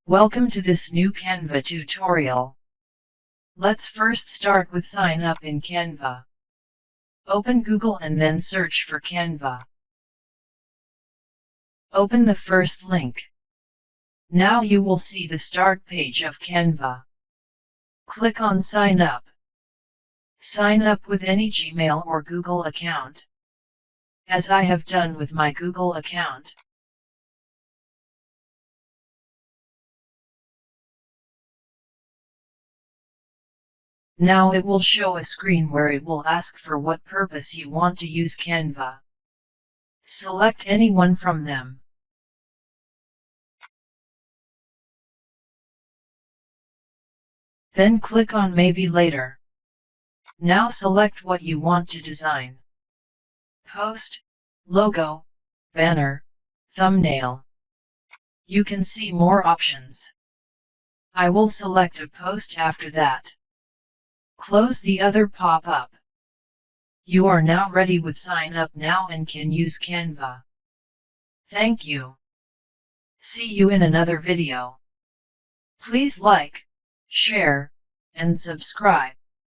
Welcome to this new Canva tutorial. Let's first start with sign up in Canva. Open Google and then search for Canva. Open the first link. Now you will see the start page of Canva. Click on Sign Up. Sign up with any Gmail or Google account, as I have done with my Google account. Now it will show a screen where it will ask for what purpose you want to use Canva. Select any one from them. Then click on Maybe Later. Now select what you want to design. Post, logo, banner, thumbnail. You can see more options. I will select a post after that. Close the other pop-up. You are now ready with Sign Up now and can use Canva. Thank you. See you in another video. Please like, share, and subscribe.